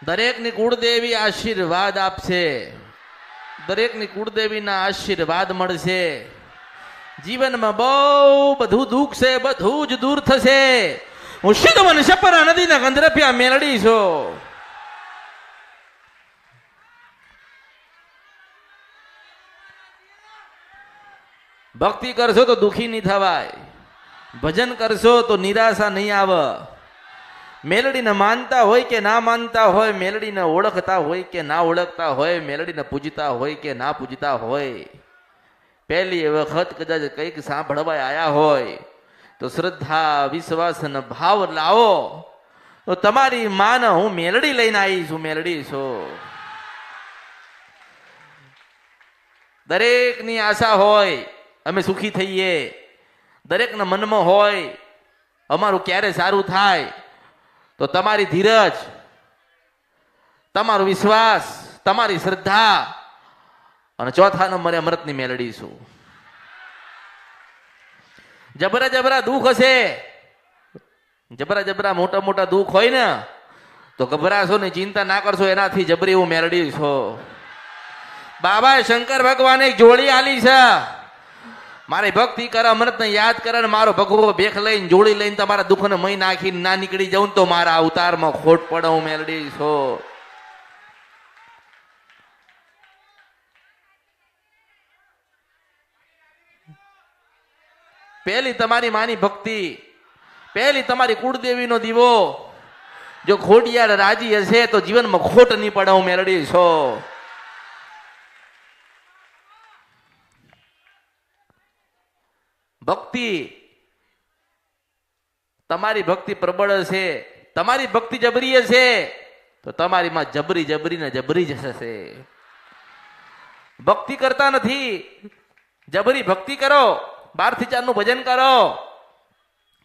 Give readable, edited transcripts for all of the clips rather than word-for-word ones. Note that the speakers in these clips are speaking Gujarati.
દરેકની કુળદેવી આશીર્વાદ આપશે, દરેકની કુળદેવીના આશીર્વાદ મળશે. જીવનમાં બહુ બધું દુઃખ છે, બધું જ દૂર થશે. હું સિદ્ધવન સપરા નદીના ગંધરપિયા મેલડી છું. ભક્તિ કરશો તો દુખી નહીં થવાય, ભજન કરશો તો નિરાશા નહીં આવે. મેલડીને માનતા હોય કે ના માનતા હોય, મેલડીને ઓળખતા હોય કે ના ઓળખતા હોય, મેલડીને પૂજતા હોય કે ના પૂજતા હોય, પહેલી વખત કદાચ કંઈક સાંભળવા આયા હોય તો શ્રદ્ધા વિશ્વાસ અને ભાવ લાવો. તો તમારી માને હું મેલડી લઈને આવી છું, મેલડી છું. દરેકની આશા હોય અમે સુખી થઈએ, દરેકના મનમાં હોય અમારું ક્યારે સારું થાય. તો તમારી ધીરજ, તમારો વિશ્વાસ, તમારી શ્રદ્ધા અને ચોથા નંબરે અમૃતની મેલડી છું. જબરા જબરા દુઃખ હશે, જબરા જબરા મોટા મોટા દુઃખ હોય ને તો ગભરાશો ને ચિંતા ના કરશો, એનાથી જબરી હું મેલડી છું. બાબા શંકર ભગવાને એક જોડી આલી છે. મારી ભક્તિ કરે, અમૃતને યાદ કરે ને મારો ભગવો ભેખ લઈને જોડી લઈને તમારા દુઃખને મહી નાખીને ના નીકળી જાઉં તો મારા અવતારમાં ખોટ પડે. હું મેલડી છું. પહેલી તમારી માની ભક્તિ, પહેલી તમારી કુળદેવીનો દીવો. જો ખોડિયાર રાજી હશે તો જીવનમાં ખોટ નહીં પડે. હું મેલડી છું. ભક્તિ, તમારી ભક્તિ પ્રબળ હશે, તમારી ભક્તિ જબરી હશે તો તમારી માં જબરી જબરી ને જબરી જ હશે. ભક્તિ કરતા નથી, જબરી ભક્તિ કરો. 12 થી 4 નું ભજન કરો.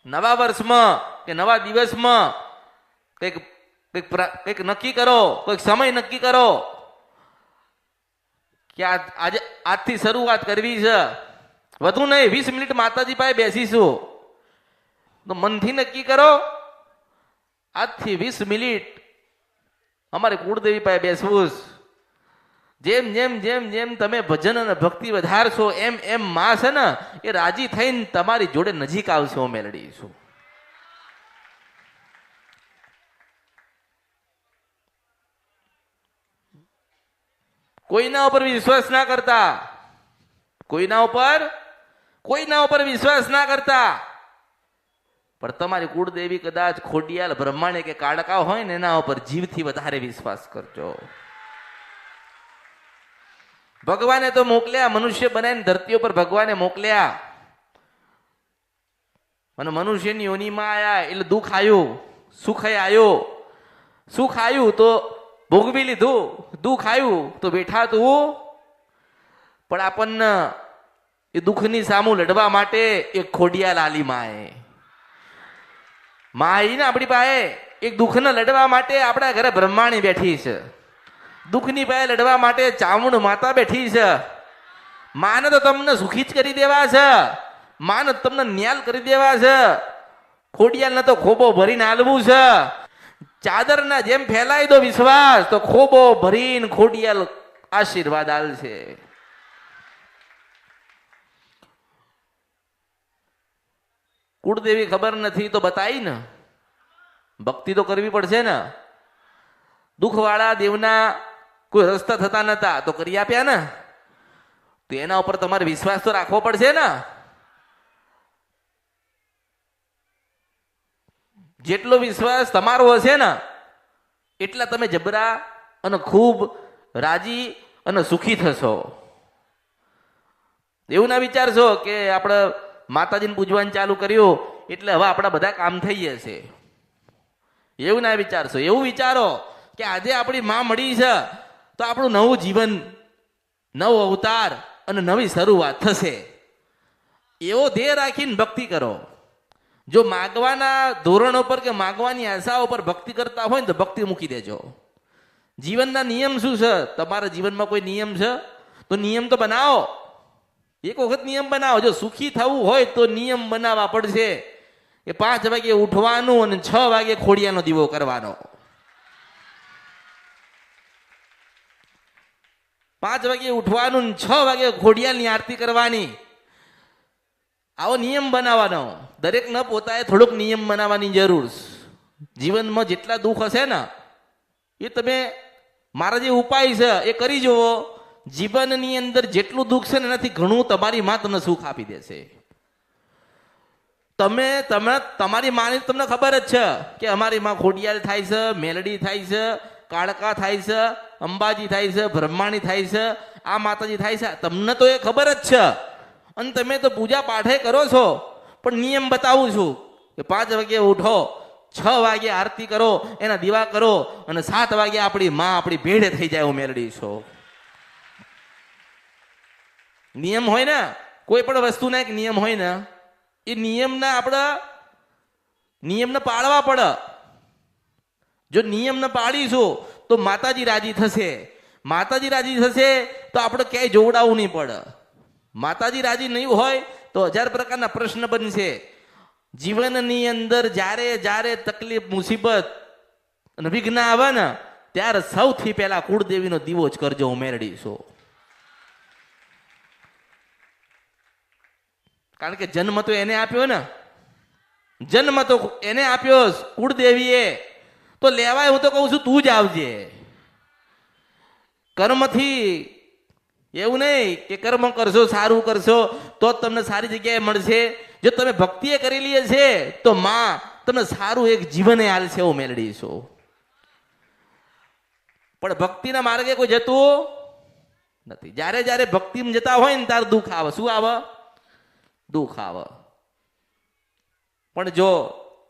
નવા વર્ષમાં કે નવા દિવસમાં કંઈક નક્કી કરો, કોઈક સમય નક્કી કરો કે આજે આજથી શરૂઆત કરવી છે. વધુ નહીં, 20 મિનિટ માતાજી પાસે બેસીશું તો મનથી નક્કી કરો આજથી 20 મિનિટ અમારે કુળદેવી પાસે બેસવું. જેમ જેમ જેમ જેમ તમે ભજન અને ભક્તિ વધારશો એમ એમ માં છે ને એ રાજી થઈને તમારી જોડે નજીક આવશે. હું મેલડી છું. કોઈના ઉપર વિશ્વાસ ના કરતા, કોઈના ઉપર વિશ્વાસ ના કરતા. પણ તમારી કુળદેવી કદાચ ખોડિયાલ બ્રહ્માણે કે કાળકા હોય ને એના ઉપર જીવથી વધારે વિશ્વાસ કરજો. ભગવાને તો મોકલ્યા, મનુષ્ય બનાવીને ધરતી ઉપર ભગવાને મોકલ્યા અને મનુષ્યની યોનિમાં આયા એટલે દુઃખ આવ્યું, સુખ આવ્યો. સુખ આવ્યું તો ભોગવી લીધું, દુઃખ આવ્યું તો બેઠા તું. પણ આપણને એ દુઃખની સામું લડવા માટે એક ખોડિયાલ આલી માએ ને આપણી પાસે એક દુઃખને લડવા માટે આપણા ઘરે બ્રહ્માણી બેઠી છે. દુઃખની પાસે લડવા માટે ચામુંડ માતા બેઠી છે. માને તો તમને સુખી જ કરી દેવા છે, માને તમને ન્યાલ કરી દેવા છે. ખોડિયાલને તો ખોબો ભરીને હાલવું છે. ચાદરના જેમ ફેલાઈ દો વિશ્વાસ તો ખોબો ભરીને ખોડિયાલ આશીર્વાદ આલશે. કુળદેવી ખબર નથી તો બતાવી ને, ભક્તિ તો કરવી પડશે ને. દુઃખવાળા દેવના કોઈ રસ્તા થતા નતા તો કરી આપ્યા ને, તો એના ઉપર તમારે વિશ્વાસ તો રાખવો પડશે ને. જેટલો વિશ્વાસ તમારો હશે ને એટલા તમે જબરા અને ખૂબ રાજી અને સુખી થશો. એવું ના વિચારશો કે આપણે માતાજીને પૂજવાનું ચાલુ કર્યું એટલે હવે આપણા બધા કામ થઈ જશે. એવું ના વિચારશો. એવું વિચારો કે આજે આપણી માં મળી છે તો આપણું નવું જીવન, નવો અવતાર અને નવી શરૂઆત થશે. એવો ધ્યેય રાખીને ભક્તિ કરો. જો માગવાના ધોરણો પર કે માગવાની આશાઓ પર ભક્તિ કરતા હોય ને તો ભક્તિ મૂકી દેજો. જીવનના નિયમ શું છે? તમારા જીવનમાં કોઈ નિયમ છે તો નિયમ તો બનાવો. એક વખત નિયમ બનાવો. જો સુખી થવું હોય તો નિયમ બનાવવા પડશે કે 5 વાગે ઉઠવાનું અને 6 વાગે ખોડિયાનો દીવો કરવાનો. 5 વાગે ઉઠવાનું, 6 વાગે ઘોડિયાળની આરતી કરવાની. આવો નિયમ બનાવવાનો. દરેકને પોતાએ થોડોક નિયમ બનાવવાની જરૂર. જીવનમાં જેટલા દુઃખ હશે ને એ તમે મારા જે ઉપાય છે એ કરી જુઓ. જીવનની અંદર જેટલું દુઃખ છે ને એનાથી ઘણું તમારી માં તમને સુખ આપી દેશે. તમે તમારી માની તમને ખબર જ છે કે અમારી માં ખોડિયાલ થાય છે, મેલડી થાય છે, કાળકા થાય છે, અંબાજી થાય છે, બ્રહ્માણી થાય છે, આ માતાજી થાય છે. તમને તો એ ખબર જ છે અને તમે તો પૂજા પાઠે કરો છો. પણ નિયમ બતાવું છું કે 5 વાગે ઉઠો, 6 વાગે આરતી કરો, એના દીવા કરો અને 7 વાગે આપણી માં આપણી ભેડે થઈ જાય. હું મેલડી છું. નિયમ હોય ને, કોઈ પણ વસ્તુના એક નિયમ હોય ને, એ નિયમને પાળવા પડે. જો નિયમને પાળીશું તો માતાજી રાજી થશે. માતાજી રાજી થશે તો આપણે ક્યાંય જોવડાવવું નહીં પડે. માતાજી રાજી નહીં હોય તો 1000 પ્રકારના પ્રશ્ન બનશે. જીવનની અંદર જ્યારે જ્યારે તકલીફ, મુસીબત અને વિઘ્ન આવે ને ત્યારે સૌથી પહેલા કુળદેવીનો દીવો જ કરજો. હું મેરડી છું. કારણ કે જન્મ તો એને આપ્યો ને, જન્મ તો એને આપ્યો કુળદેવીએ. તો લેવાય હું તો કહું છું તું જ આવજે. કર્મથી એવું નહીં કે કર્મ કરશો, સારું કરશો તો જ તમને સારી જગ્યાએ મળશે. જો તમે ભક્તિએ કરેલી છે તો માં તમને સારું એક જીવન હાલશે. હું મેળવી છું. પણ ભક્તિના માર્ગે કોઈ જતું નથી. જ્યારે જ્યારે ભક્તિમાં જતા હોય ને ત્યારે દુઃખ આવે. શું આવે? દુઃખ આવે. પણ જો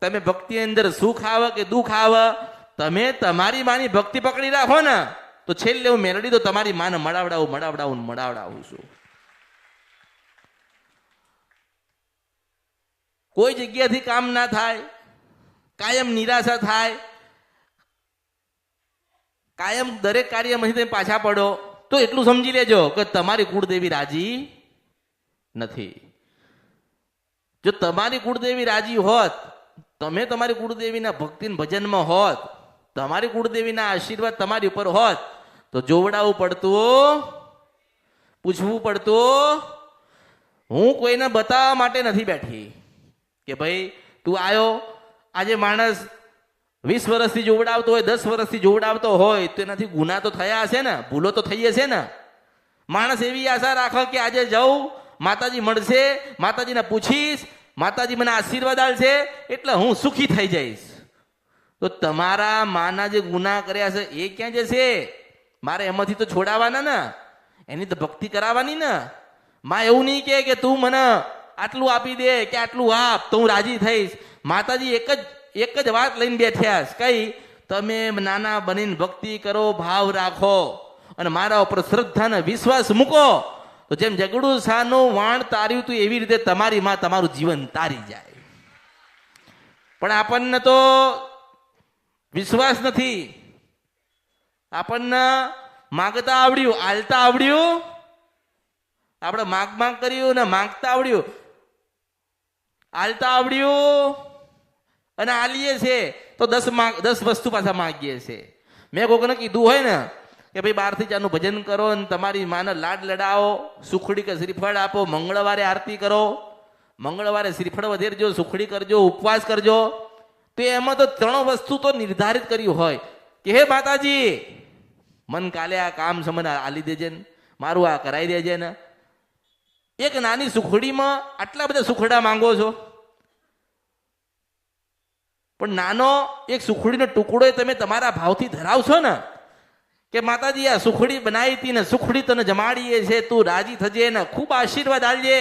તમે ભક્તિ અંદર સુખ આવે કે દુઃખ આવે, તમે તમારી માની ભક્તિ પકડી રાખો ને તો છેલ્લે હું મેલડી તો તમારી માને મળાવડાવું છું. કોઈ જગ્યાથી કામ ના થાય, કાયમ નિરાશા થાય, કાયમ દરેક કાર્યમાંથી તમે પાછા પડો તો એટલું સમજી લેજો કે તમારી કુળદેવી રાજી નથી. જો તમારી કુળદેવી રાજી હોત, તમે તમારી કુળદેવીના ભક્તિ ભજનમાં હોત, તમારી કુળદેવીના આશીર્વાદ તમારી ઉપર હોત તો જોવડાવવું પડતું, પૂછવું પડતું. હું કોઈને બતાવવા માટે નથી બેઠી કે ભાઈ તું આવ્યો. આજે માણસ 20 વર્ષથી જોવડાવતો હોય, 10 વર્ષથી જોવડાવતો હોય તો એનાથી ગુના તો થયા હશે ને, ભૂલો તો થઈ હશે ને. માણસ એવી આશા રાખો કે આજે જાઉં, માતાજી મળશે, માતાજીને પૂછીશ, માતાજી મને આશીર્વાદ આલશે એટલે હું સુખી થઈ જઈશ. તો તમારા માના જે ગુના કર્યા છે એ ક્યાં જશે? મારે એમાંથી તો છોડાવવાના ને, એની તો ભક્તિ કરાવવાની ને. માં એવું નહીં કે તું મને આટલું આપી દે કે આટલું આપ તો હું રાજી થઈશ. માતાજી એક જ વાત લઈને બેઠ્યા છે. કઈ? તમે નાના બનીને ભક્તિ કરો, ભાવ રાખો અને મારા ઉપર શ્રદ્ધા અને વિશ્વાસ મૂકો તો જેમ જગડું શાહનું વાણ તાર્યું તું એવી રીતે તમારી માં તમારું જીવન તારી જાય. પણ આપણને તો વિશ્વાસ નથી. આપણને માગતા આવડ્યું, આલતા આવડ્યું. આપણે માગ કર્યું ને માગતા આવડ્યું, આલતા આવડ્યું અને આલીએ છે તો 10 વસ્તુ પાછા માગીએ છે. મેં કોઈને કીધું હોય ને કે ભાઈ 12થી 4 ભજન કરો ને તમારી માને લાડ લડાવો, સુખડી કે શ્રીફળ આપો, મંગળવારે આરતી કરો, મંગળવારે શ્રીફળ વધેરજો, સુખડી કરજો, ઉપવાસ કરજો. તો એમાં તો 3 વસ્તુ તો નિર્ધારિત કર્યું હોય કે હે માતાજી મન કાલે આ કામ છે મને આલી દેજે ને, મારું આ કરાવી દેજે ને. એક નાની સુખડીમાં આટલા બધા સુખડા માંગો છો, પણ નાનો એક સુખડીનો ટુકડો તમે તમારા ભાવથી ધરાવશો ને કે માતાજી આ સુખડી બનાવી હતી ને સુખડી તને જમાડીએ છે, તું રાજી થજે ને ખૂબ આશીર્વાદ આલજે.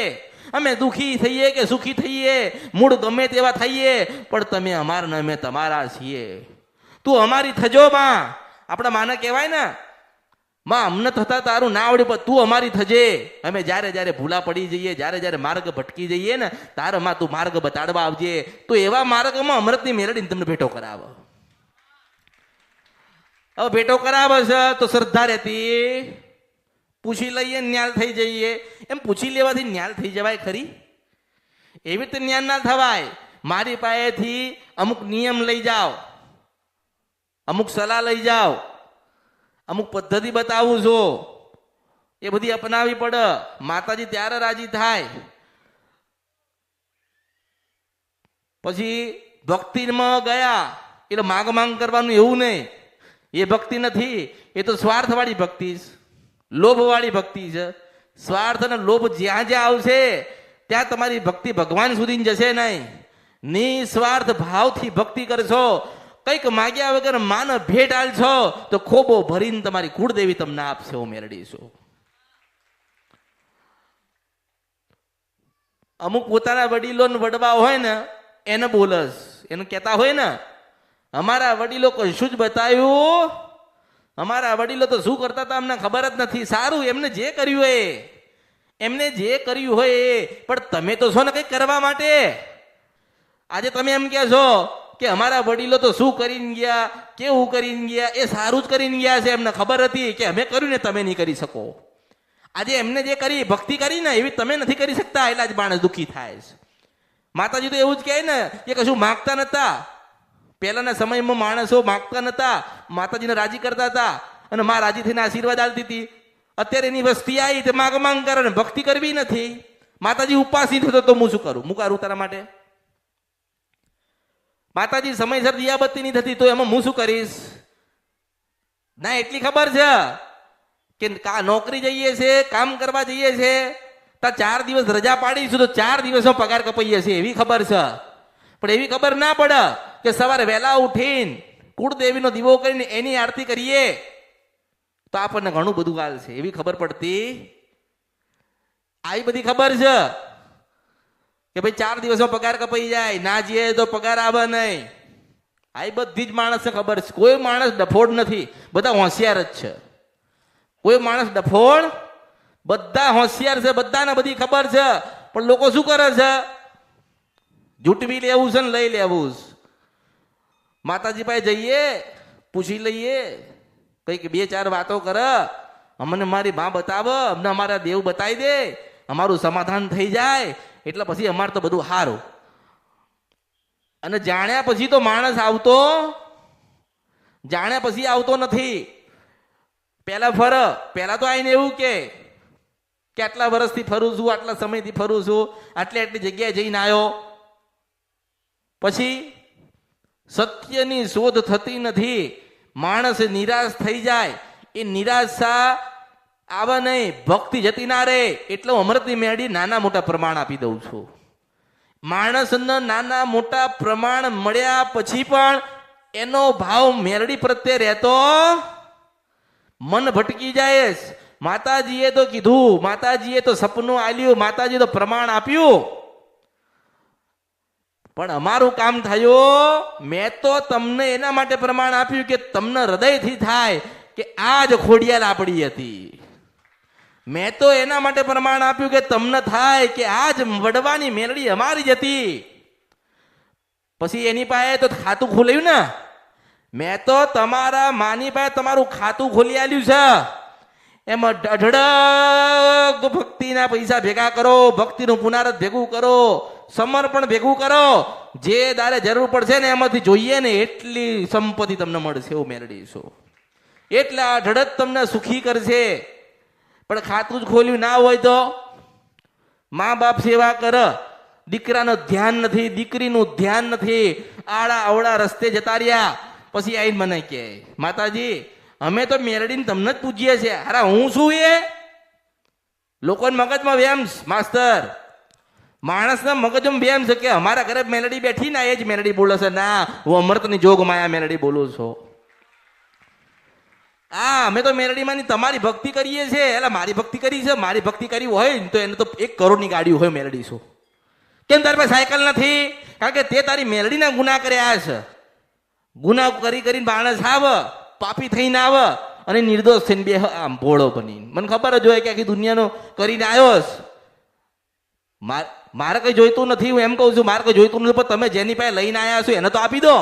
અમે દુઃખી થઈએ કે સુખી થઈએ, મૂળ ગમે તેવા થઈએ, પણ તમે અમારા ને અમે તમારા છીએ. તું અમારી થજો માં. આપણા માને કહેવાય ને માં અમને થતા તારું ના આવડ્યું પણ તું અમારી થજે. અમે જ્યારે જ્યારે ભૂલા પડી જઈએ, જ્યારે જ્યારે માર્ગ ભટકી જઈએ ને તારે માં તું માર્ગ બતાડવા આવજે. તો એવા માર્ગમાં અમૃતની મેળડીને તમને ભેટો કરાવો. હવે ભેટો કરાવે છે તો શ્રદ્ધા રહેતી, પૂછી લઈએ ન્યાલ થઈ જઈએ. એમ પૂછી લેવાથી ન્યાલ થઈ જવાય ખરી? એવી રીતે ન્યાલ ના થવાય. મારી પાસેથી અમુક નિયમ લઈ જાઓ, અમુક સલાહ લઈ જાઓ, અમુક પદ્ધતિ બતાવું છું, એ બધી અપનાવી પડે. માતાજી ત્યારે રાજી થાય. પછી ભક્તિમાં ગયા એટલે માંગ કરવાનું એવું નહીં. એ ભક્તિ નથી, એ તો સ્વાર્થવાળી ભક્તિ છે, લોભવાળી ભક્તિ છે. સ્વાર્થ અને લોભ જ્યાં જ્યાં આવશે ત્યાં તમારી ભક્તિ ભગવાન સુધી જશે નહીં. નિસ્વાર્થ ભાવથી ભક્તિ કરશો, કંઈક માગ્યા વગર માન ભેટ આલશો તો ખોબો ભરીને તમારી કુળદેવી તમને આપશે. હું મેળવીશું. અમુક પોતાના વડીલો વડવા હોય ને એને બોલસ, એને કહેતા હોય ને અમારા વડીલો કશું જ બતાવ્યું, અમારા વડીલો તો શું કરતા હતા અમને ખબર જ નથી. સારું, એમને જે કર્યું હોય, એમને જે કર્યું હોય એ, પણ તમે તો છો ને કંઈક કરવા માટે. આજે તમે એમ કહે છો કે અમારા વડીલો તો શું કરીને ગયા, કેવું કરીને ગયા, એ સારું જ કરીને ગયા છે. એમને ખબર હતી કે અમે કર્યું ને તમે નહીં કરી શકો. આજે એમને જે કરી ભક્તિ કરી ને એવી તમે નથી કરી શકતા, એટલે જ માણસ દુઃખી થાય છે. માતાજી તો એવું જ કહે ને કે કશું માગતા નતા. પહેલાના સમયમાં માણસો માગતા નતા, માતાજીને રાજી કરતા હતા અને માં રાજી થઈને આશીર્વાદ આપતી હતી. અત્યારે એની વસ્તી આવી તે માંગ કરે ને ભક્તિ કરવી નથી. માતાજી ઉપાસી થતો તો હું શું કરું, હું કરું તારા માટે? માતાજી સમયસર દિયાબત્તી નહીં થતી તો એમાં હું શું કરીશ? ના, એટલી ખબર છે કે નોકરી જઈએ છે, કામ કરવા જઈએ છે, તો 4 દિવસ રજા પાડીશું તો 4 દિવસનો પગાર કપાઈએ છે એવી ખબર છે. પણ એવી ખબર ના પડે કે સવારે વહેલા ઉઠીને કુળદેવીનો દીવો કરીને એની આરતી કરીએ તો આપણને ઘણું બધું હાલ છે. એવી ખબર પડતી. આવી બધી ખબર છે કે ભાઈ 4 દિવસમાં પગાર કપાઈ જાય, ના જઈએ તો પગાર આવે નહીં. આ બધી જ માણસને ખબર છે. કોઈ માણસ ડફોડ નથી, બધા હોશિયાર જ છે. કોઈ માણસ ડફોડ, બધા હોશિયાર છે, બધાને બધી ખબર છે. પણ લોકો શું કરે છે? જૂટવી લેવું છે ને લઈ લેવું છે. માતાજી પાસે જઈએ, પૂછી લઈએ, કંઈક 2-4 વાતો કરે, અમને મારી મા બતાવે, અમને અમારા દેવ બતાવી દે, અમારું સમાધાન થઈ જાય એટલે પછી અમારે તો બધું સારું. અને જાણ્યા પછી તો માણસ આવતો, જાણ્યા પછી આવતો નથી. પહેલા તો આઈને એવું કે આટલા વર્ષથી ફરું છું, આટલા સમયથી ફરું છું, આટલી જગ્યાએ જઈને આવ્યો. પછી સત્યની શોધ થતી નથી, માણસ નિરાશ થઈ જાય. એ નિરાશા આવે નહીં, ભક્તિ જતી ના રહે. એટલે અમૃતની મેળી નાના મોટા પ્રમાણ આપી દઉં છું. માણસને નાના મોટા પ્રમાણ મળ્યા પછી પણ એનો ભાવ મેરડી પ્રત્યે રહેતો, મન ભટકી જાય. માતાજીએ તો કીધું, માતાજીએ તો સપનું આલ્યું, માતાજીએ તો પ્રમાણ આપ્યું, પણ અમારું કામ થયું. મેં તો તમને એના માટે પ્રમાણ આપ્યું કે તમને હૃદયથી થાય કે આ જ ખોડિયાર આપણી હતી. મેં તો એના માટે પ્રમાણ આપ્યું કે તમને થાય કે આ જ વડવાની મેલડી અમારી જ હતી. પછી એની પાસે તો ખાતું ખોલાયું ને. મેં તો તમારા માની પાસે તમારું ખાતું ખોલી આલ્યું છે. એમાં અઢળક ભક્તિના પૈસા ભેગા કરો, ભક્તિનું પુનરાવર્તન ભેગું કરો, સમર્પણ ભેગું કરો. જે દારે જરૂર પડશે ને એમાંથી જોઈએ ને એટલી સંપત્તિ તમને મળશે. એવું મેળવીશું એટલે અઢળક તમને સુખી કરશે. પણ ખાતું જ ખોલ્યું ના હોય તો મા બાપ સેવા કર, દીકરાનું ધ્યાન નથી, દીકરીનું ધ્યાન નથી, આડા અવળા રસ્તે જતા રહ્યા. પછી આવીને મને કહે માતાજી અમે તો મેરડીને તમને જ પૂજીએ છીએ. અરે હું શું? એ લોકોના મગજમાં વેમ માસ્તર, માણસના મગજમાં વેમ છે કે અમારા ઘરે મેલડી બેઠી ના એ જ મેલડી બોલે છે. ના, હું અમૃતની જોગ માયા મેલડી બોલું છું. અમે તો મેલડીમાંની તમારી ભક્તિ કરીએ છીએ. એટલે મારી ભક્તિ કરી છે, મારી ભક્તિ કરી હોય તો એને તો 1 કરોડની ગાડી હોય મેલડી. શું કેમ તારી પાસે સાયકલ નથી? કારણ કે તે તારી મેલડીના ગુના કર્યા છે. ગુના કરીને માણસ આવે, પાપી થઈને આવે અને નિર્દોષ થઈને બે આમ ભોળો બની. મને ખબર જ હોય કે આખી દુનિયાનો કરીને આવ્યો. મારે કઈ જોઈતું નથી, હું એમ કહું છું મારે કઈ જોઈતું નથી, પણ તમે જેની પાસે લઈને આવ્યા છો એને તો આપી દો.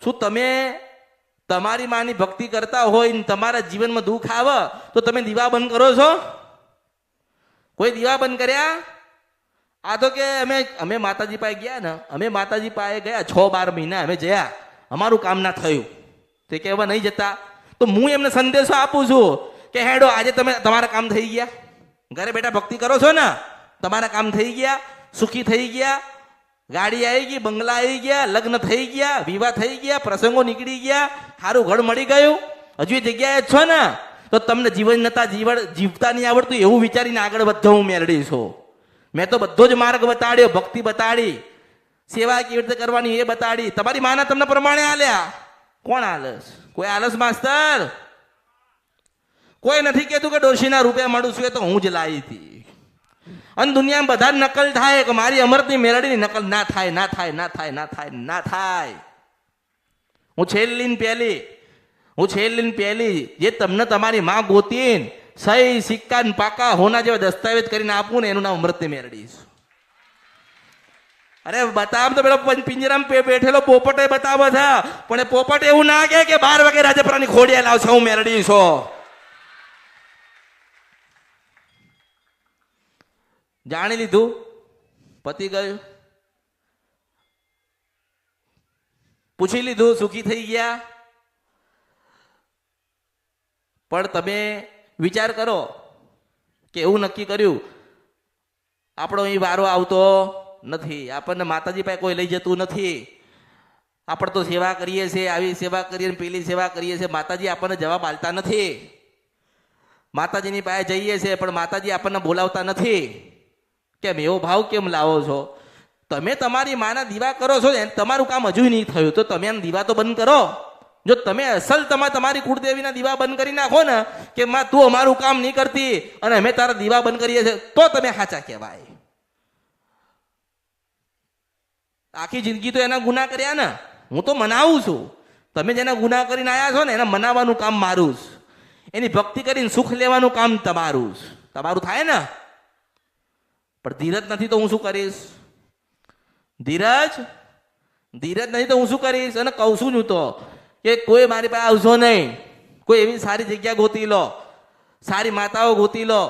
શું તમે તમારી માની ભક્તિ કરતા હોય ને તમારા જીવનમાં દુઃખ આવે તો તમે દીવા બંધ કરો છો? કોઈ દીવા બંધ કર્યા? આ તો કે અમે માતાજી પાસે ગયા ને, અમે માતાજી પાસે ગયા 6-12 મહિના અમે જયા, અમારું કામ ના થયું. તે કહેવા નહીં જતા. તો હું એમને સંદેશો આપું છું કે હેડો આજે તમે તમારા કામ થઈ ગયા, ઘરે બેઠા ભક્તિ કરો છો ને, તમારા કામ થઈ ગયા, સુખી થઈ ગયા, ગાડી આવી ગઈ, બંગલા આવી ગયા, લગ્ન થઈ ગયા, વિવાહ થઈ ગયા, પ્રસંગો નીકળી ગયા, સારું ઘર મળી ગયું, હજુ એ જગ્યાએ જ છો ને, તો તમને જીવન નતા જીવતા નહીં આવડતું એવું વિચારીને આગળ વધો હું મેળડી છું. મેં તો બધો જ માર્ગ બતાડ્યો, ભક્તિ બતાડી, સેવા કેવી રીતે કરવાની એ બતાડી. તમારી માના તમને પ્રમાણે આલ્યા. કોણ આલસ? કોઈ આલસ માસ્તર? કોઈ નથી કહેતું કે ડોશીના રૂપિયા મળું છું, એ તો હું જ લાવી હતી. અને દુનિયામાં બધા નકલ થાય કે મારી અમૃતની મેલડીની નકલ ના થાય, ના થાય, ના થાય, ના થાય, ના થાય. હું છેલ્લી પહેલી જે તમને તમારી માં ગોતીન સહી સિક્કા ને પાકા હોના જેવા દસ્તાવેજ કરીને આપું ને એનું નામ અમૃતની મેલડી. અરે બતાવ તો પેલો પિંજરામાં બેઠેલો પોપટ બતાવે છે, પણ એ પોપટ એવું ના કે 12 વાગે રાજપરાની ખોડિયા લાવશે હું મેલડી છો. જાણી લીધું, પતી ગયું, પૂછી લીધું, સુખી થઈ ગયા. પણ તમે વિચાર કરો કે એવું નક્કી કર્યું આપણો અહીં વારો આવતો નથી, આપણને માતાજી પાસે કોઈ લઈ જતું નથી, આપણે તો સેવા કરીએ છીએ, આવી સેવા કરીએ પેલી સેવા કરીએ છીએ, માતાજી આપણને જવાબ આલતા નથી. માતાજીની પાસે જઈએ છીએ પણ માતાજી આપણને બોલાવતા નથી. કેમ એવો ભાવ કેમ લાવો છો? તમે તમારી માના દીવા કરો છો, તમારું કામ હજુ નહીં થયું તો તમે આમ દીવા તો બંધ કરો. જો તમે અસલ તમારી કુળદેવીના દીવા બંધ કરી નાખો ને કે માં તું અમારું કામ નહીં કરતી અને અમે તારા દીવા બંધ કરીએ છીએ, તો તમે સાચા કહેવાય. આખી જિંદગી તો એના ગુના કર્યા ને, હું તો મનાવું છું. તમે જેના ગુના કરીને આવ્યા છો ને એને મનાવવાનું કામ મારું જ, એની ભક્તિ કરીને સુખ લેવાનું કામ તમારું જ. તમારું થાય ને, પણ ધીરજ નથી તો હું શું કરીશ? ધીરજ નથી તો હું શું કરીશ? અને કહું છું હું તો કે કોઈ મારી પાસે આવશો નહીં, કોઈ એવી સારી જગ્યા ગોતી લો, સારી માતાઓ ગોતી લો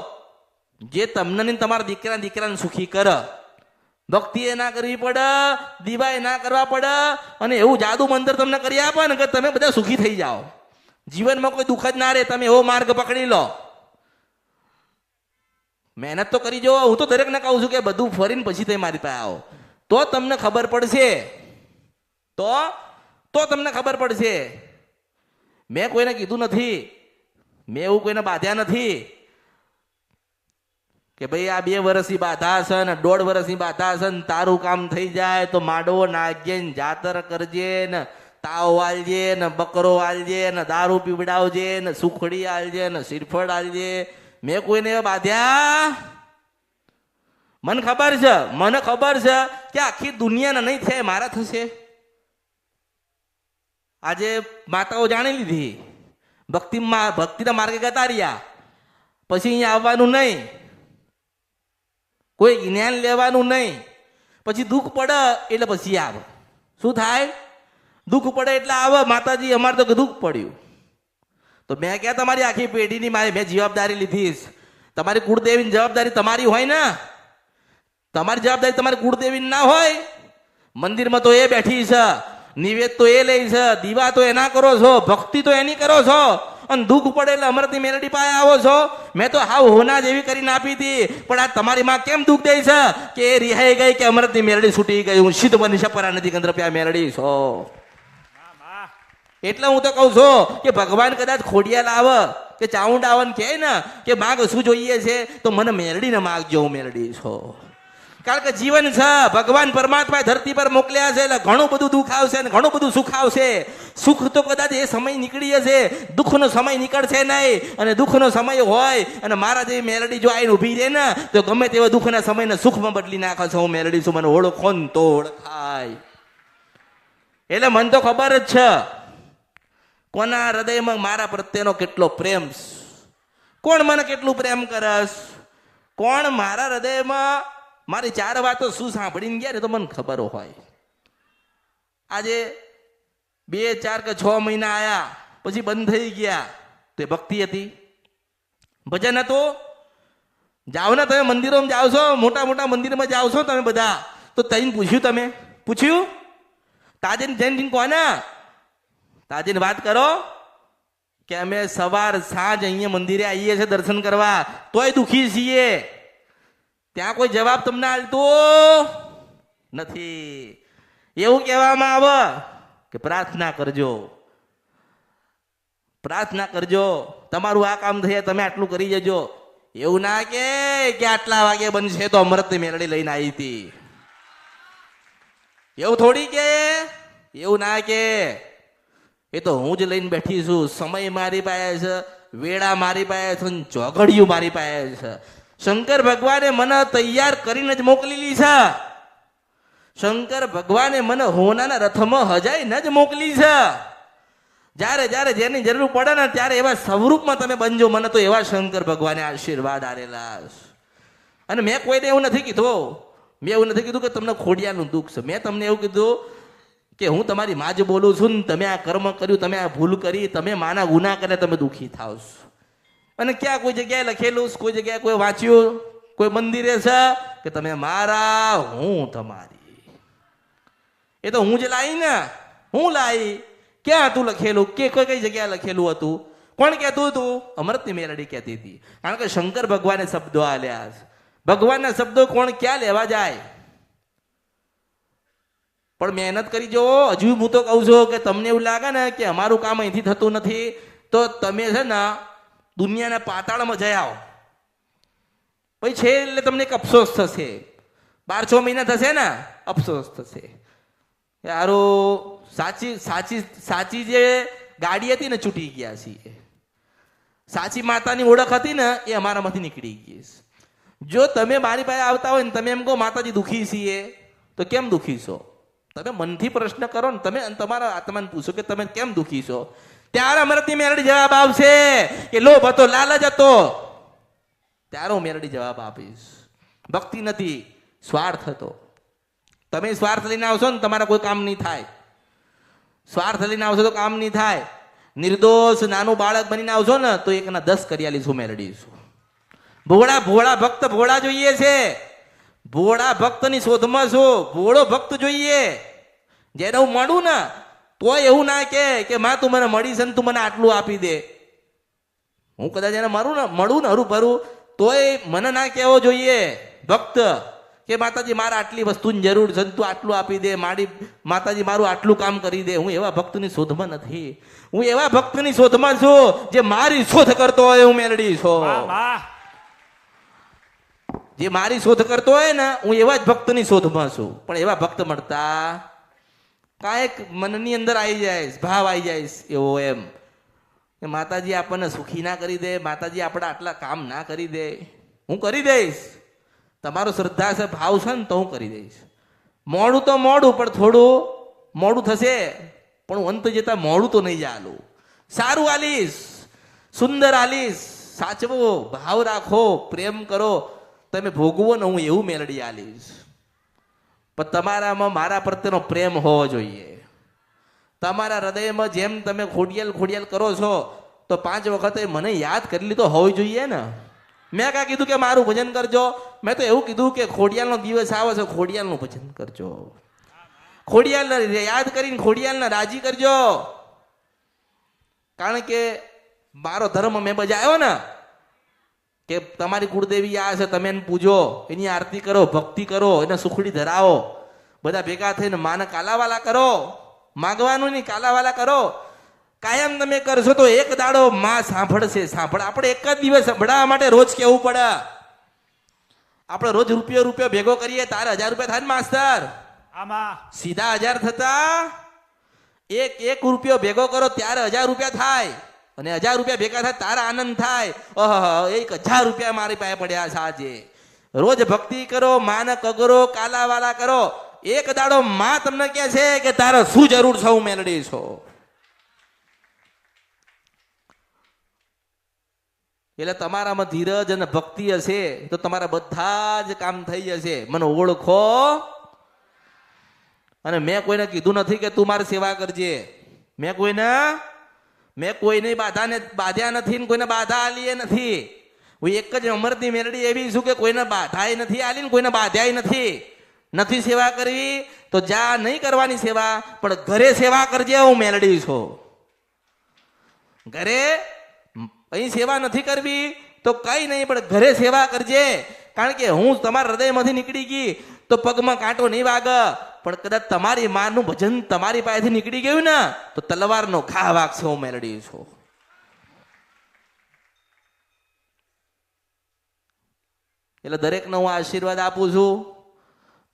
જે તમને ને તમારા દીકરાને સુખી કરે. ભક્તિ એ ના કરવી પડે, દીવા એ ના કરવા પડે, અને એવું જાદુ મંત્ર તમને કરી આપે ને કે તમે બધા સુખી થઈ જાઓ, જીવનમાં કોઈ દુઃખ જ ના રહે. તમે એવો માર્ગ પકડી લો. મહેનત તો કરી જો. હું તો દરેકને કહું છું કે બધું ફરીને પછી તમે મારી પાસે આવો તો તમને ખબર પડશે, તો તમને ખબર પડશે. મેં કોઈને કીધું નથી, મેં એવું કોઈને બાધ્યા નથી કે ભાઈ આ 2 વર્ષની બાધા છે ને 1.5 વર્ષની બાધા છે ને તારું કામ થઈ જાય તો માંડવો નાખજે ને જાતર કરજે ને તાવ આલજે ને બકરો આલજે ને દારૂ પીવડાવજે ને સુખડી આલજે ને શ્રીફળ આલજે. મેં કોઈને બાધ્યા? મને ખબર છે કે આખી દુનિયાના નહીં થાય મારા થશે. આજે માતાઓ જાણી લીધી, ભક્તિના માર્ગે ગતા રહ્યા, પછી અહીંયા આવવાનું નહીં, કોઈ જ્ઞાન લેવાનું નહીં, પછી દુઃખ પડે એટલે પછી આવે. શું થાય? દુઃખ પડે એટલે આવે. માતાજી અમારે તો દુઃખ પડ્યું તો મેં ક્યાં તમારી આખી પેઢીની મેં જવાબદારી લીધીશ. તમારી કુળદેવીની જવાબદારી તમારી હોય ને, તમારી જવાબદારી તમારી કુળદેવીની ના હોય. મંદિરમાં તો એ બેઠી છે, નિવેદ તો એ લે છે, દીવા તો એના કરો છો, ભક્તિ તો એની કરો છો, અને દુઃખ પડે એટલે અમૃતની મેલડી પાસે આવો છો. મેં તો હાવ હોના જેવી કરીને આપી હતી, પણ આ તમારી માં કેમ દુઃખ દે છે કે એ રિહાઈ ગઈ કે અમૃતની મેલડી છૂટી ગઈ. હું સિદ્ધ બની શપરા નથી કંદ્ર પ્યા મેલડી છો. એટલે હું તો કહું છું કે ભગવાન કદાચ ખોડિયા લાવે કે ચાઉંડ આવન કહે ને કે માગ શું જોઈએ છે તો મને મેલડીને માગજો, હું મેલડી છો. કારણ કે જીવન છે, ભગવાન પરમાત્મા ધરતી પર મોકલ્યા છે એટલે ઘણું બધું દુઃખ આવશે ને ઘણું બધું સુખ આવશે. સુખ તો કદાચ એ સમય નીકળી જશે, દુઃખનો સમય નીકળશે નહીં. અને દુઃખનો સમય હોય અને મારા જેવી મેલડી જો આવીને ઊભી રહે ને તો ગમે તેવા દુઃખના સમયને સુખમાં બદલી નાખે છે. હું મેલડી છું, મને ઓળખો ને તો ઓળખાય. એટલે મને તો ખબર જ છે કોના હૃદયમાં મારા પ્રત્યેનો કેટલો પ્રેમ, કોણ મને કેટલું પ્રેમ કરસ, કોણ મારા હૃદયમાં મારી 4 વાતો શું સાંભળીને ગયા ને તો મને ખબર હોય. આજે 2, 4 કે 6 મહિના આયા પછી બંધ થઈ ગયા તો એ ભક્તિ હતી, ભજન હતું. જાઓ ને તમે મંદિરોમાં જાઓ છો, મોટા મોટા મંદિરમાં જાઓ છો તમે બધા, તો તઈને પૂછ્યું તાજીને જૈન કોને તાજીને વાત કરો કે અમે સવાર સાંજ અહીંયા મંદિરે આવીએ છીએ દર્શન કરવા, તોય દુખી છીએ. ત્યાં કોઈ જવાબ તમને આલતો નથી. એવું કહેવામાં આવે કે પ્રાર્થના કરજો, પ્રાર્થના કરજો, તમારું આ કામ થયા તમે આટલું કરી જજો. એવું ના કે આટલા વાગે બનશે તો અમૃત મેલડી લઈને આવી હતી. એવું થોડી કે, એવું ના કે. એ તો હું જ લઈને બેઠી છું. સમય મારી પાસે છે, વેળા મારી પાસે છે, ચોઘડિયું મારી પાસે છે. શંકર ભગવાને મને તૈયાર કરીને જ મોકલેલી છે. શંકર ભગવાને મને હોનાના રથમાં હજાઈને જ મોકલી છે. જ્યારે જ્યારે જેની જરૂર પડે ને ત્યારે એવા સ્વરૂપમાં તમે બનજો. મને તો એવા શંકર ભગવાને આશીર્વાદ આલેલા. અને મેં કોઈને એવું નથી કીધું, મેં એવું નથી કીધું કે તમને ખોડિયાનું દુઃખ છે. મેં તમને એવું કીધું કે હું તમારી માં જ બોલું છું ને, તમે આ કર્મ કર્યું, તમે આ ભૂલ કરી, તમે માના ગુના કરે, તમે દુઃખી થાવ છો. અને ક્યાં કોઈ જગ્યાએ લખેલું, કોઈ જગ્યાએ કોઈ વાંચ્યું, કોઈ મંદિરે છે કે તમે મારા હું તમારી. એ તો હું જ લાવી ને, હું લાવી. ક્યાં હતું લખેલું? કે કઈ જગ્યાએ લખેલું હતું? કોણ કહેતું હતું? અમૃતની મેલડી કહેતી હતી. કારણ કે શંકર ભગવાને શબ્દો આલ્યા છે. ભગવાનના શબ્દો કોણ ક્યાં લેવા જાય? પણ મહેનત કરી જો. હજુ હું તો કહું છું કે તમને એવું લાગે ને કે અમારું કામ અહીંથી થતું નથી, તો તમે છે ને દુનિયાના પાતાળમાં જઈ આવો. પછી છે એટલે તમને એક અફસોસ થશે. 12-6 મહિના થશે ને અફસોસ થશે. યારો સાચી સાચી સાચી જે ગાડી હતી ને છૂટી ગયા છીએ. સાચી માતાની ઓળખ હતી ને એ અમારામાંથી નીકળી ગઈ. જો તમે મારી પાસે આવતા હોય ને તમે એમ કહો માતાજી દુઃખી છીએ, તો કેમ દુઃખી છો? તમે મનથી પ્રશ્ન કરો ને, તમે તમારા આત્માને પૂછો કે તમે કેમ દુઃખી છો. ત્યારે અમૃતની મેલડી જવાબ આવશે કે લોભ હતો, લાલચ હતો. ત્યારે હું મેલડી જવાબ આપીશ. ભક્તિ નથી, સ્વાર્થ હતો. તમે સ્વાર્થ લઈને આવશો ને તમારા કોઈ કામ નહીં થાય. સ્વાર્થ લઈને આવશો તો કામ નહીં થાય. નિર્દોષ નાનું બાળક બનીને આવશો ને તો એકના 10 કરી આલીશું મેલડીશું. ભોળા ભોળા ભક્ત ભોળા જોઈએ છે. ભોળા ભક્તની શોધમાં છો. ભોળો ભક્ત જોઈએ જેને હું મળું ને તોય એવું ના કે માં તું મને મળી છે ને તું મને આટલું આપી દે. હું કદાચ એને મળું ને હરું ભરું તોય મને ના કહેવો જોઈએ ભક્ત કે માતાજી મારા આટલી વસ્તુની જરૂર છે, તું આટલું આપી દે, માતાજી મારું આટલું કામ કરી દે. હું એવા ભક્તની શોધમાં નથી. હું એવા ભક્તની શોધમાં છું જે મારી શોધ કરતો હોય. હું મેલડી છું. જે મારી શોધ કરતો હોય ને હું એવા જ ભક્તની શોધમાં છું. પણ એવા ભક્ત મળતા કાંઈક મનની અંદર આવી જાય, ભાવ આવી જાય એવો એમ કે માતાજી આપણને સુખી ના કરી દે, માતાજી આપણા આટલા કામ ના કરી દે. હું કરી દઈશ. તમારો શ્રદ્ધા છે, ભાવ છે ને તો હું કરી દઈશ. મોડું તો મોડું, પણ થોડું મોડું થશે, પણ હું અંત જતા મોડું તો નહીં ચાલું. સારું આલીશ, સુંદર આલીશ. સાચવો, ભાવ રાખો, પ્રેમ કરો, તમે ભોગવો ને હું એવું મેલડી આલીશ. પણ તમારામાં મારા પ્રત્યેનો પ્રેમ હોવો જોઈએ. તમારા હૃદયમાં જેમ તમે ખોડિયાલ ખોડિયાલ કરો છો તો 5 વખતે મને યાદ કરી લીધો હોવી જોઈએ ને. મેં કાં કીધું કે મારું ભજન કરજો? મેં તો એવું કીધું કે ખોડિયાલનો દિવસ આવે છે, ખોડિયાલનું ભજન કરજો. ખોડિયાલને યાદ કરીને ખોડિયાલને રાજી કરજો. કારણ કે મારો ધર્મ મેં બજાવ્યો ને કે તમારી કુળદેવી આ છે, તમે એને પૂજો, એની આરતી કરો, ભક્તિ કરો, એને સુખડી ધરાવો, બધા ભેગા થઈને માને કાલાવાલા કરો. માગવાનું નહીં, કાલાવાલા કરો. કાયમ તમે કરશો તો એક દાડો માં સાંભળશે. આપણે એક જ દિવસ સંભળાવવા માટે રોજ કેવું પડે. આપણે રોજ રૂપિયો ભેગો કરીએ તારે 1000 રૂપિયા થાય ને માસ્તર? સીધા 1000 થતા? એક રૂપિયો ભેગો કરો ત્યારે 1000 રૂપિયા થાય. અને 1000 રૂપિયા ભેગા થાય તારા આનંદ થાય. 1000 રૂપિયા મારી પાસે પડ્યા છે આજે. રોજ ભક્તિ કરો, માને કગરો, કાલાવાલા કરો. એક દાડો માં તમને કહે છે કે તારે શું જરૂર છે, હું મેલડી છો. એટલે તમારામાં ધીરજ અને ભક્તિ હશે તો તમારા બધા જ કામ થઈ જશે. મને ઓળખો. અને મેં કોઈને કીધું નથી કે તું મારી સેવા કરજે. મેં કોઈને બાધ્યા નથી ને કોઈને બાધા આલી નથી. હું એક જ અમૃતની મેલડી એવી છું કે કોઈને બાધાય નથી આલી ને કોઈને બાધ્યાય નથી સેવા કરવી તો જા નહીં કરવાની સેવા, પણ ઘરે સેવા કરજે. હું મેલડી છું. ઘરે અહીં સેવા નથી કરવી તો કઈ નહીં, પણ ઘરે સેવા કરજે. કારણ કે હું તમારા હૃદયમાંથી નીકળી ગઈ તો પગમાં કાંટો નહીં વાગ, પણ કદાચ તમારી માનું ભજન તમારી પાસેથી નીકળી ગયું ને તો તલવારનો ઘા વાગશે. હું મેલડી છું. એટલે દરેકને હું આશીર્વાદ આપું છું.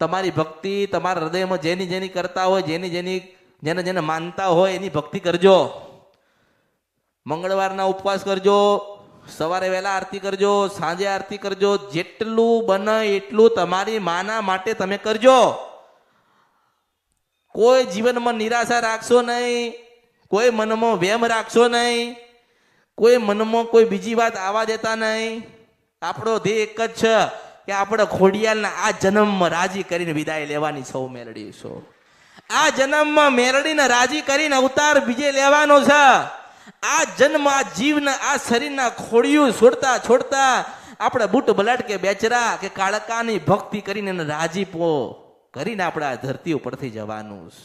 તમારી ભક્તિ તમારા હૃદયમાં જેની જેની કરતા હોય, જેને જેને માનતા હોય એની ભક્તિ કરજો. મંગળવારના ઉપવાસ કરજો, સવારે વહેલા આરતી કરજો, સાંજે આરતી કરજો. જેટલું બને એટલું તમારી માના માટે તમે કરજો. કોઈ જીવનમાં નિરાશા રાખશો નહીં, કોઈ મનમાં વેમ રાખશો નહીં, કોઈ મનમાં કોઈ બીજી વાત આવવા દેતા નહીં. આપણો ધ્યેય એક જ છે કે આપણે ખોડિયાલના આ જન્મમાં રાજી કરીને વિદાય લેવાની સૌ મેલડી છો. આ જન્મમાં મેલડીને રાજી કરીને અવતાર બીજે લેવાનો છે. આ જન્મ આ જીવના આ શરીરના ખોડિયું છોડતા છોડતા આપણે બુટ બલાટ કે બેચરા કે કાળકાની ભક્તિ કરીને એને રાજીપો કરીને આપણે આ ધરતી ઉપરથી જવાનું છે.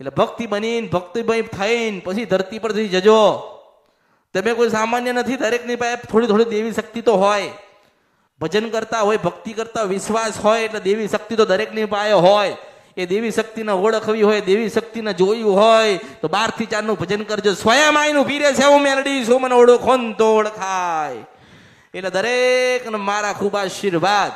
એટલે ભક્તિ બનીને ભક્તિભાઈ થઈને પછી ધરતી પરથી જજો. તમે કોઈ સામાન્ય નથી, દરેકની પાસે થોડી થોડી દેવી શક્તિ તો હોય. ભજન કરતા હોય, ભક્તિ કરતા વિશ્વાસ હોય એટલે દેવી શક્તિ તો દરેકની પાસે હોય. એ દેવી શક્તિને ઓળખવી હોય, દેવી શક્તિને જોયું હોય તો 12 થી 4 નું ભજન કરજો. સ્વયં આઈનું પીરે છે હું મેલડી છું, મને ઓળખો ને તો ઓળખાય. એટલે દરેકને મારા ખૂબ આશીર્વાદ.